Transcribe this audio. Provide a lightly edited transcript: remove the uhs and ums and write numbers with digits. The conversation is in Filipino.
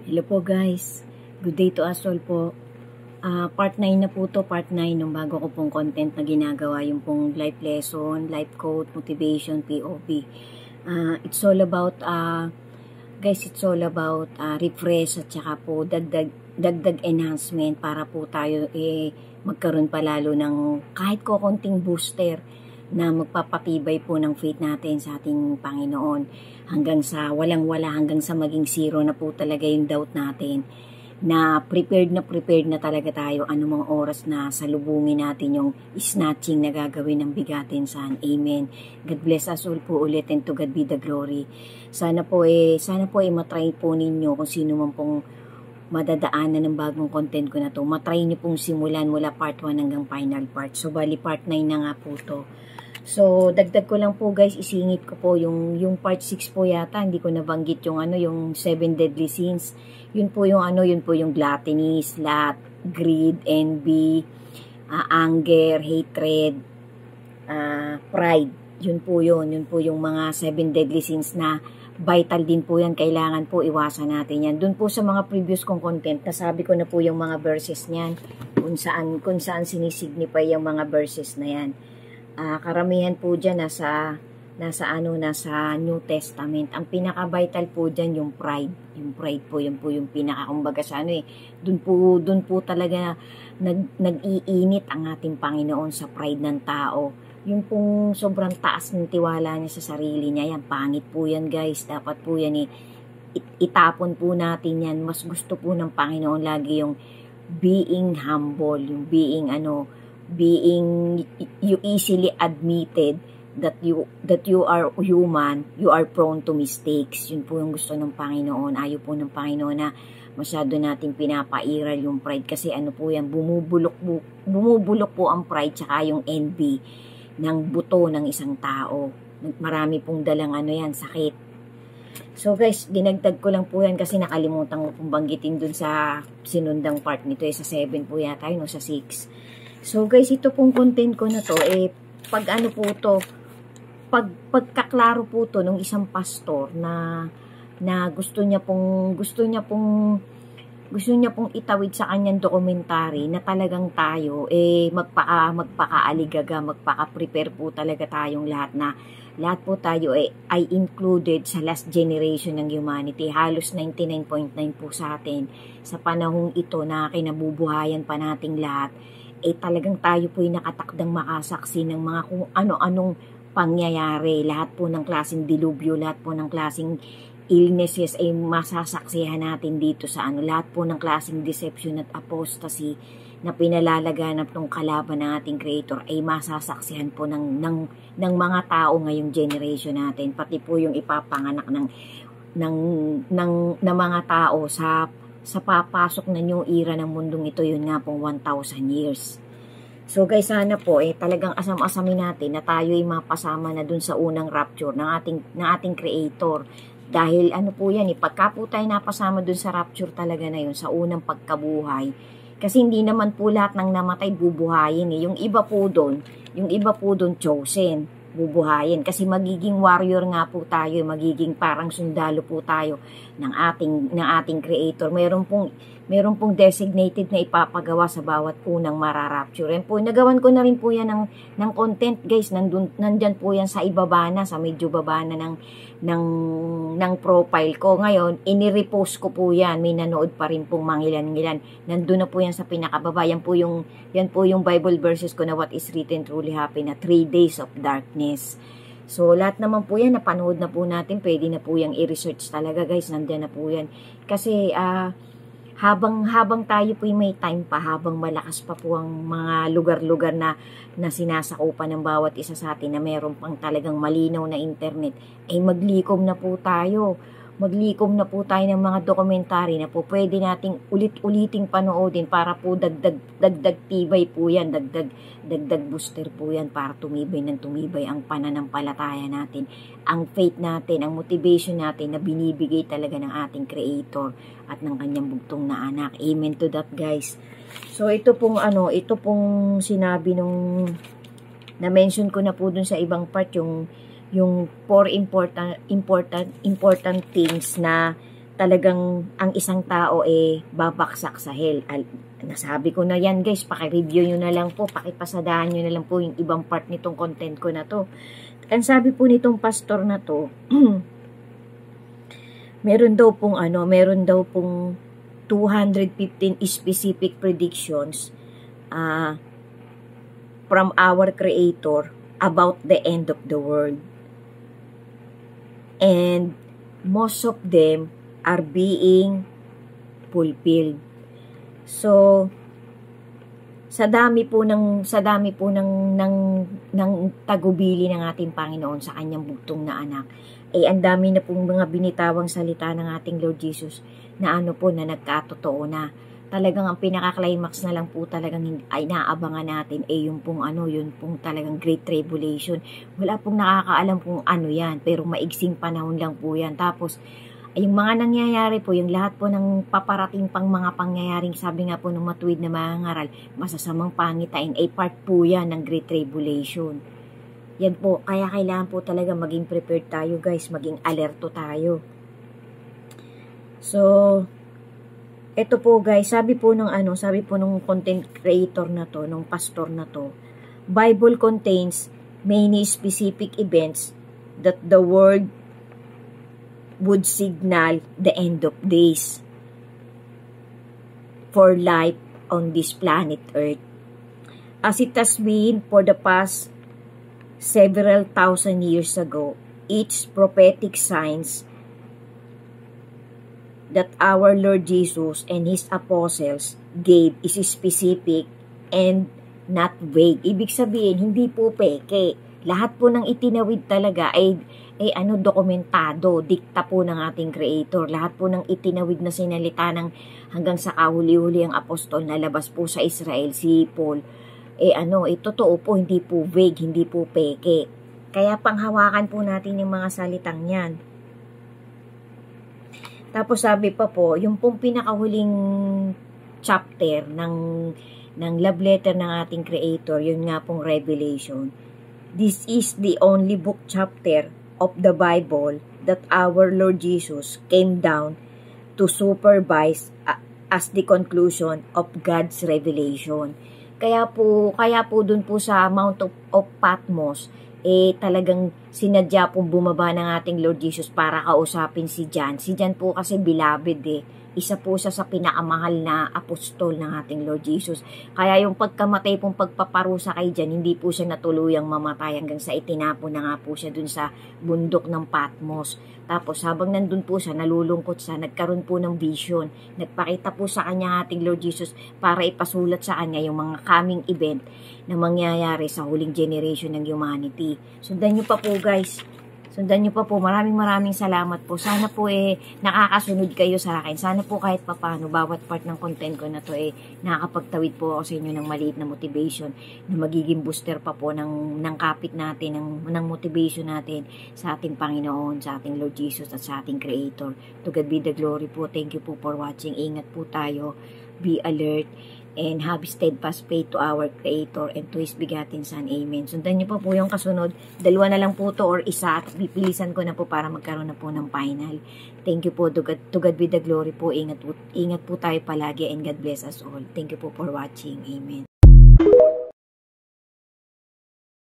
Hello po guys. Good day to us all po. Part 9 na po to, part 9 ng bago ko pong content na ginagawa, yung pong life lesson, life quote, motivation, POV. It's all about, guys, it's all about refresh at saka po dagdag enhancement para po tayo magkaroon pa lalo ng kahit konting booster na magpapatibay po ng faith natin sa ating Panginoon hanggang sa walang-wala, hanggang sa maging zero na po talaga yung doubt natin, na prepared na talaga tayo anumang oras na salubungin natin yung snatching na gagawin ng bigatin saan. Amen. God bless us all po ulit, and to God be the glory. Sana po matry po ninyo kung sino man pong madadaanan ng bagong content ko na to. Matry nyo pong simulan mula part 1 hanggang final part. So bali part 9 na nga po to. So, dagdag ko lang po guys, isingit ko po yung part 6 po yata, hindi ko nabanggit yung yung 7 deadly sins. Yun po yung gluttony, sloth, greed, envy, anger, hatred, pride. Yun po yung mga 7 deadly sins na vital din po yan, kailangan po iwasan natin yan. Doon po sa mga previous kong content, nasabi ko na po yung mga verses niyan, kung saan sinisignify yung mga verses na yan. Karamihan po dyan nasa New Testament. Ang pinaka-vital po dyan yung pride. Yung pride po, yun po yung pinaka-kumbaga sa dun po talaga nag-iinit ang ating Panginoon sa pride ng tao. Yung pong sobrang taas ng tiwala niya sa sarili niya, yan, pangit po yan guys. Dapat po yan itapon po natin yan. Mas gusto po ng Panginoon lagi yung being humble, yung being you easily admitted that you are human, you are prone to mistakes. Yun po yung gusto ng Panginoon. Ayaw po ng Panginoon na masyado nating pinapairal yung pride, kasi po yan, bumubulok po ang pride tsaka yung envy ng buto ng isang tao. Marami pong dalang yan, sakit. So guys, dinagdag ko lang po yan kasi nakalimutan ko pong banggitin dun sa sinundang part nito, sa 7 po yata yun, o sa 6. So guys, ito pong content ko na to, pagkaklaro po to ng isang pastor na gusto niya pong itawid sa kanyang dokumentary na talagang tayo magpaka-aligaga, magpaka-prepare po talaga tayong lahat po tayo ay included sa last generation ng humanity. Halos 99.9 po sa atin sa panahong ito na kinabubuhayan pa nating lahat, talagang tayo po'y nakatakdang makasaksi ng mga kung ano-anong pangyayari. Lahat po ng klaseng dilubyo, lahat po ng klaseng illnesses ay masasaksihan natin dito sa lahat po ng klaseng deception at apostasy na pinalalaganap ng kalaban ng ating Creator ay masasaksihan po ng mga tao ngayong generation natin. Pati po yung ipapanganak ng mga tao sa papasok na new era ng mundong ito, yun nga pong 1,000 years. So guys, sana po talagang asam-asamin natin na tayo ay mapasama na dun sa unang rapture ng ating Creator. Dahil po yan, pagka po tayo napasama dun sa rapture talaga na yun, sa unang pagkabuhay. Kasi hindi naman po lahat ng namatay bubuhayin. Yung iba po doon chosen, bubuhayin. Kasi magiging warrior nga po tayo, magiging parang sundalo po tayo ng ating Creator. Meron pong designated na ipapagawa sa bawat unang mararapture. Yan po, nagawan ko na rin po yan ng content guys. Nandyan po yan sa ibaba na, sa medyo baba na ng profile ko. Ngayon, inirepost ko po yan. May nanood pa rin pong mangilan-ngilan. Nandun na po yan sa pinakababa. Yan po yung Bible verses ko na what is written truly happen na 3 days of darkness. So, lahat naman po yan, napanood na po natin. Pwede na po yung i-research talaga guys. Nandyan na po yan. Kasi, habang tayo po may time pa, habang malakas pa po ang mga lugar-lugar na sinasakupan ng bawat isa sa atin na meron pang talagang malinaw na internet, maglikom na po tayo. Maglikom na po tayo ng mga dokumentary na po pwede nating ulit-uliting panoodin para po dagdag tibay po yan, dagdag booster po yan para tumibay ang pananampalataya natin, ang faith natin, ang motivation natin na binibigay talaga ng ating Creator at ng kanyang bugtong na anak. Amen to that guys. So ito pong sinabi na-mention ko na po dun sa ibang part, yung 4 important things na talagang ang isang tao babaksak sa hell. Nasabi ko na yan guys, paki-review nyo na lang po, pakipasadahan nyo na lang po yung ibang part nitong content ko na to. Ang sabi po nitong pastor na to, meron daw pong 215 specific predictions from our Creator about the end of the world. And most of them are being fulfilled. So, sa dami po ng tagubili ng ating Panginoon sa kanyang bugtong na anak, ang dami na pong mga binitawang salita ng ating Lord Jesus na na nagkatotoo na. Talagang ang pinaka-climax na lang po talagang ay naabangan natin yung pong yun pong talagang Great Tribulation. Wala pong nakakaalam kung ano yan, pero maigsing panahon lang po yan. Tapos, yung mga nangyayari po, yung lahat po ng paparating pang mga pangyayaring, sabi nga po ng matuwid na mga ngaral, masasamang pangitain, part po yan ng Great Tribulation. Yan po, kaya kailangan po talaga maging prepared tayo guys, maging alerto tayo. So, ito po guys, sabi po nung content creator na to, nung pastor na to, Bible contains many specific events that the world would signal the end of days for life on this planet Earth. As it has been for the past several thousand years ago, each prophetic signs that our Lord Jesus and His apostles gave is specific and not vague. Ibig sabihin, hindi po peke. Lahat po ng itinawid talaga ay dokumentado, dikta po ng ating Creator. Lahat po ng itinawid na sinalita ng hanggang sa kahuli-huli ang apostol na labas po sa Israel, si Paul, totoo po, hindi po vague, hindi po peke. Kaya panghawakan po natin yung mga salitang yan. Tapos sabi pa po, yung pong pinakahuling chapter ng love letter ng ating Creator, yun nga pong Revelation. This is the only book chapter of the Bible that our Lord Jesus came down to supervise as the conclusion of God's revelation. Kaya po dun po sa Mount of Patmos, talagang sinadya pong bumaba ng ating Lord Jesus para kausapin si John. Si John po kasi beloved isa po siya sa pinakamahal na apostol ng ating Lord Jesus. Kaya yung pagkamatay pong pagpaparusa kay John, hindi po siya natuluyang mamatay hanggang sa itinapon na nga po siya dun sa bundok ng Patmos. Tapos habang nandun po siya, nalulungkot siya, nagkaroon po ng vision. Nagpakita po sa kanya ating Lord Jesus para ipasulat sa kanya yung mga coming event na mangyayari sa huling generation ng humanity. Sundan nyo pa po guys. Sundan nyo pa po. Maraming salamat po. Sana po nakakasunod kayo sa akin. Sana po kahit papano, bawat part ng content ko na to nakakapagtawid po ako sa inyo ng maliit na motivation na magiging booster pa po ng kapit natin, ng motivation natin sa ating Panginoon, sa ating Lord Jesus at sa ating Creator. To God be the glory po. Thank you po for watching. Ingat po tayo. Be alert. And have steadfast faith to our Creator and to His begotten Son. Amen. Sundan niyo pa po yung kasunod. Dalawa na lang po to or isa at pipilisan ko na po para magkaroon na po ng final. Thank you po. To God be the glory po. Ingat po tayo palagi and God bless us all. Thank you po for watching. Amen.